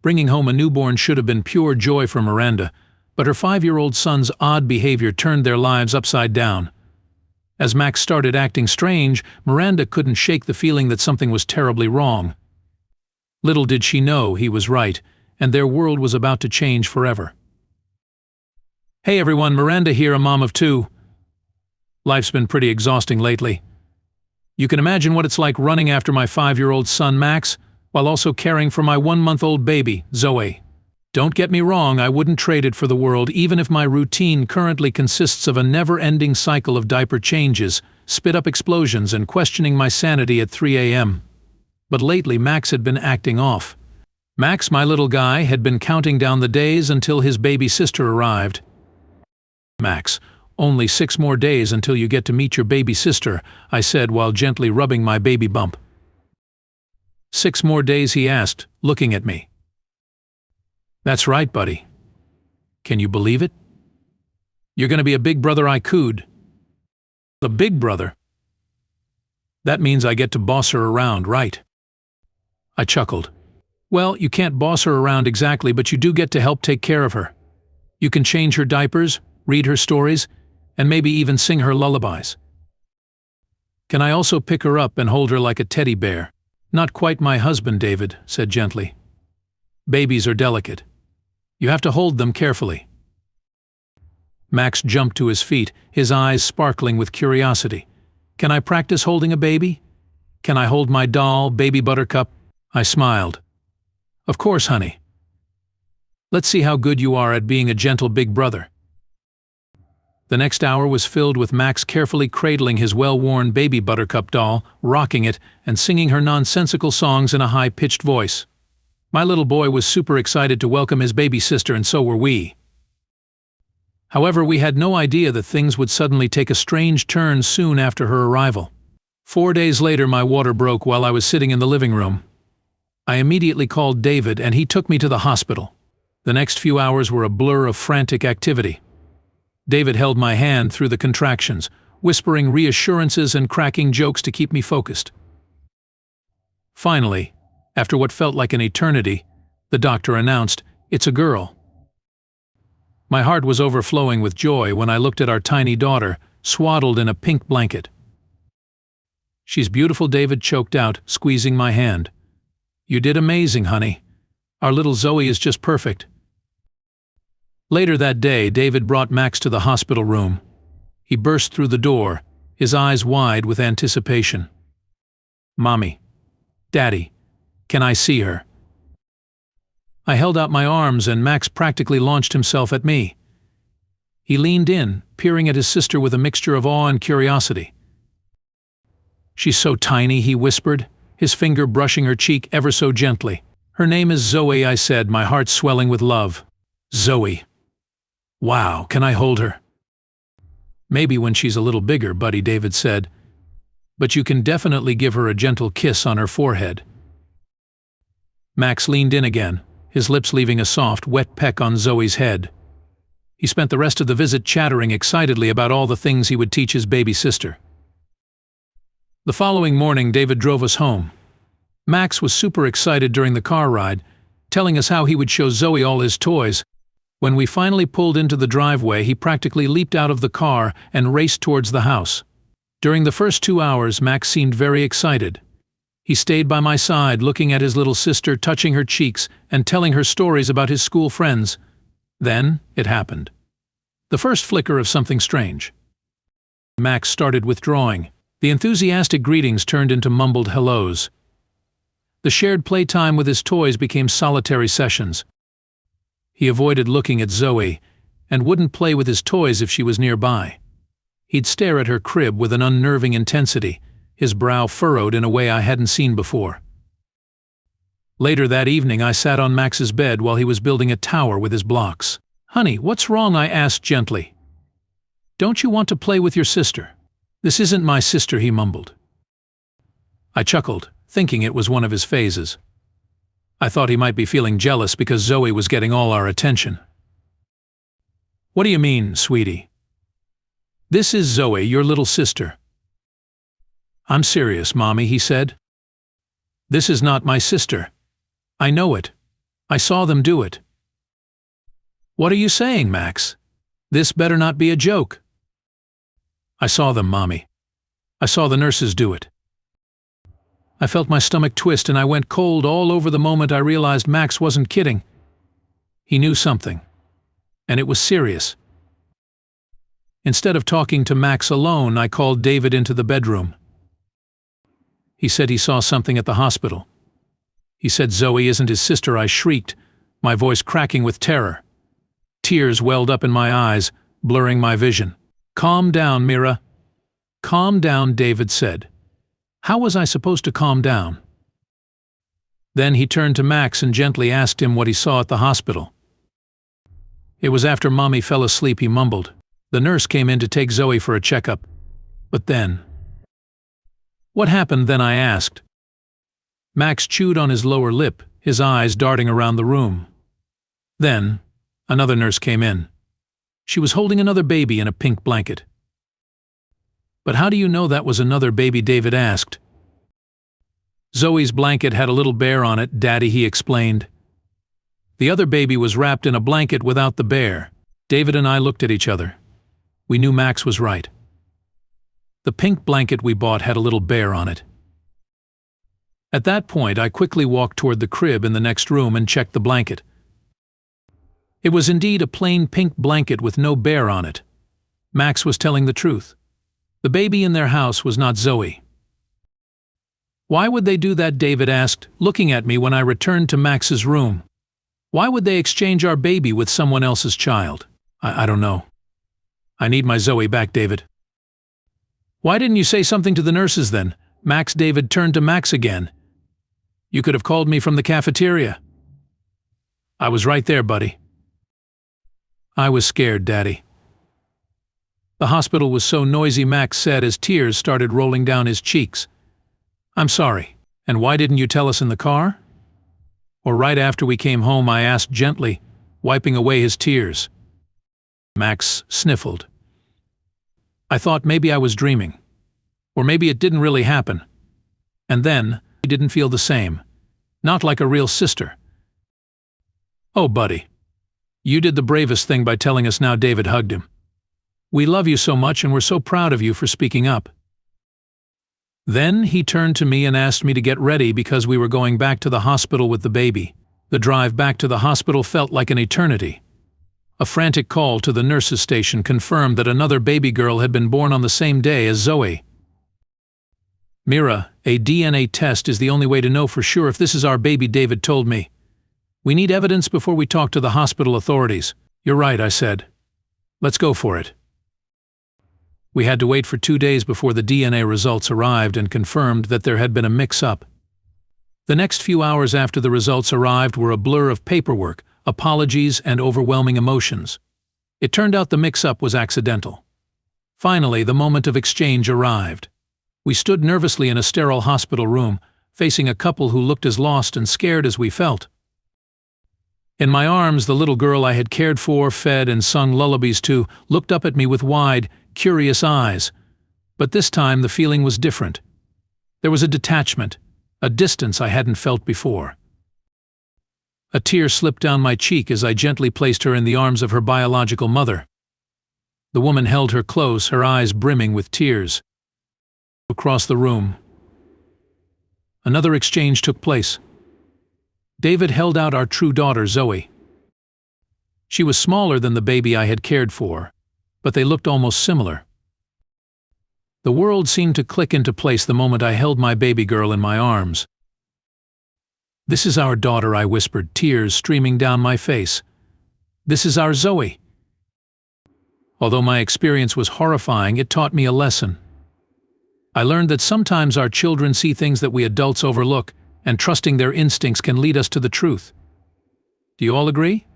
Bringing home a newborn should have been pure joy for Miranda, but her 5-year-old son's odd behavior turned their lives upside down. As Max started acting strange, Miranda couldn't shake the feeling that something was terribly wrong. Little did she know he was right, and their world was about to change forever. Hey everyone, Miranda here, a mom of 2. Life's been pretty exhausting lately. You can imagine what it's like running after my 5-year-old son Max, while also caring for my 1-month-old baby, Zoe. Don't get me wrong, I wouldn't trade it for the world, even if my routine currently consists of a never-ending cycle of diaper changes, spit-up explosions, and questioning my sanity at 3 a.m. But lately Max had been acting off. Max, my little guy, had been counting down the days until his baby sister arrived. Max, only 6 more days until you get to meet your baby sister, I said while gently rubbing my baby bump. 6 more days, he asked, looking at me. That's right, buddy. Can you believe it? You're going to be a big brother I cooed. A big brother? That means I get to boss her around, right? I chuckled. Well, you can't boss her around exactly, but you do get to help take care of her. You can change her diapers, read her stories, and maybe even sing her lullabies. Can I also pick her up and hold her like a teddy bear? Not quite my husband, David said gently. Babies are delicate. You have to hold them carefully. Max jumped to his feet, his eyes sparkling with curiosity. Can I practice holding a baby? Can I hold my doll, Baby Buttercup? I smiled. Of course, honey. Let's see how good you are at being a gentle big brother. The next hour was filled with Max carefully cradling his well-worn Baby Buttercup doll, rocking it, and singing her nonsensical songs in a high-pitched voice. My little boy was super excited to welcome his baby sister, and so were we. However, we had no idea that things would suddenly take a strange turn soon after her arrival. 4 days later, my water broke while I was sitting in the living room. I immediately called David, and he took me to the hospital. The next few hours were a blur of frantic activity. David held my hand through the contractions, whispering reassurances and cracking jokes to keep me focused. Finally, after what felt like an eternity, the doctor announced, "It's a girl." My heart was overflowing with joy when I looked at our tiny daughter, swaddled in a pink blanket. "She's beautiful," David choked out, squeezing my hand. "You did amazing, honey. Our little Zoe is just perfect." Later that day, David brought Max to the hospital room. He burst through the door, his eyes wide with anticipation. "Mommy, Daddy, can I see her?" I held out my arms, and Max practically launched himself at me. He leaned in, peering at his sister with a mixture of awe and curiosity. "She's so tiny," he whispered, his finger brushing her cheek ever so gently. "Her name is Zoe," I said, my heart swelling with love. "Zoe. Wow, can I hold her?" "Maybe when she's a little bigger, buddy," David said. "But you can definitely give her a gentle kiss on her forehead." Max leaned in again, his lips leaving a soft, wet peck on Zoe's head. He spent the rest of the visit chattering excitedly about all the things he would teach his baby sister. The following morning, David drove us home. Max was super excited during the car ride, telling us how he would show Zoe all his toys. When we finally pulled into the driveway, he practically leaped out of the car and raced towards the house. During the first 2 hours, Max seemed very excited. He stayed by my side, looking at his little sister, touching her cheeks, and telling her stories about his school friends. Then it happened. The first flicker of something strange. Max started withdrawing. The enthusiastic greetings turned into mumbled hellos. The shared playtime with his toys became solitary sessions. He avoided looking at Zoe, and wouldn't play with his toys if she was nearby. He'd stare at her crib with an unnerving intensity, his brow furrowed in a way I hadn't seen before. Later that evening, I sat on Max's bed while he was building a tower with his blocks. "Honey, what's wrong?" I asked gently. "Don't you want to play with your sister?" "This isn't my sister," he mumbled. I chuckled, thinking it was one of his phases. I thought he might be feeling jealous because Zoe was getting all our attention. "What do you mean, sweetie?" "This is Zoe, your little sister." "I'm serious, Mommy," he said. "This is not my sister. I know it. I saw them do it. What are you saying, Max? This better not be a joke. I saw them, Mommy. I saw the nurses do it. I felt my stomach twist and I went cold all over the moment I realized Max wasn't kidding. He knew something. And it was serious. Instead of talking to Max alone, I called David into the bedroom. He said he saw something at the hospital. He said Zoe isn't his sister. I shrieked, my voice cracking with terror. Tears welled up in my eyes, blurring my vision. Calm down, Mira. Calm down, David said. How was I supposed to calm down? Then he turned to Max and gently asked him what he saw at the hospital. It was after Mommy fell asleep, he mumbled. The nurse came in to take Zoe for a checkup. But then... What happened then, I asked. Max chewed on his lower lip, his eyes darting around the room. Then, another nurse came in. She was holding another baby in a pink blanket. But how do you know that was another baby? David asked. Zoe's blanket had a little bear on it, Daddy, he explained. The other baby was wrapped in a blanket without the bear. David and I looked at each other. We knew Max was right. The pink blanket we bought had a little bear on it. At that point, I quickly walked toward the crib in the next room and checked the blanket. It was indeed a plain pink blanket with no bear on it. Max was telling the truth. The baby in their house was not Zoe. Why would they do that? David asked, looking at me when I returned to Max's room. Why would they exchange our baby with someone else's child? I don't know. I need my Zoe back, David. Why didn't you say something to the nurses then? Max. David turned to Max again. You could have called me from the cafeteria. I was right there, buddy. I was scared, Daddy. The hospital was so noisy, Max said as tears started rolling down his cheeks. I'm sorry. And why didn't you tell us in the car? Or right after we came home, I asked gently, wiping away his tears. Max sniffled. I thought maybe I was dreaming. Or maybe it didn't really happen. And then, he didn't feel the same. Not like a real sister. Oh, buddy. You did the bravest thing by telling us now. David hugged him. We love you so much and we're so proud of you for speaking up. Then he turned to me and asked me to get ready because we were going back to the hospital with the baby. The drive back to the hospital felt like an eternity. A frantic call to the nurses' station confirmed that another baby girl had been born on the same day as Zoe. Mira, a DNA test is the only way to know for sure if this is our baby, David told me. We need evidence before we talk to the hospital authorities. You're right, I said. Let's go for it. We had to wait for 2 days before the DNA results arrived and confirmed that there had been a mix-up. The next few hours after the results arrived were a blur of paperwork, apologies, and overwhelming emotions. It turned out the mix-up was accidental. Finally, the moment of exchange arrived. We stood nervously in a sterile hospital room, facing a couple who looked as lost and scared as we felt. In my arms, the little girl I had cared for, fed, and sung lullabies to looked up at me with wide, curious eyes. But this time the feeling was different. There was a detachment, a distance I hadn't felt before. A tear slipped down my cheek as I gently placed her in the arms of her biological mother. The woman held her close, her eyes brimming with tears. Across the room, another exchange took place. David held out our true daughter, Zoe. She was smaller than the baby I had cared for, but they looked almost similar. The world seemed to click into place the moment I held my baby girl in my arms. This is our daughter, I whispered, tears streaming down my face. This is our Zoe. Although my experience was horrifying, it taught me a lesson. I learned that sometimes our children see things that we adults overlook, and trusting their instincts can lead us to the truth. Do you all agree?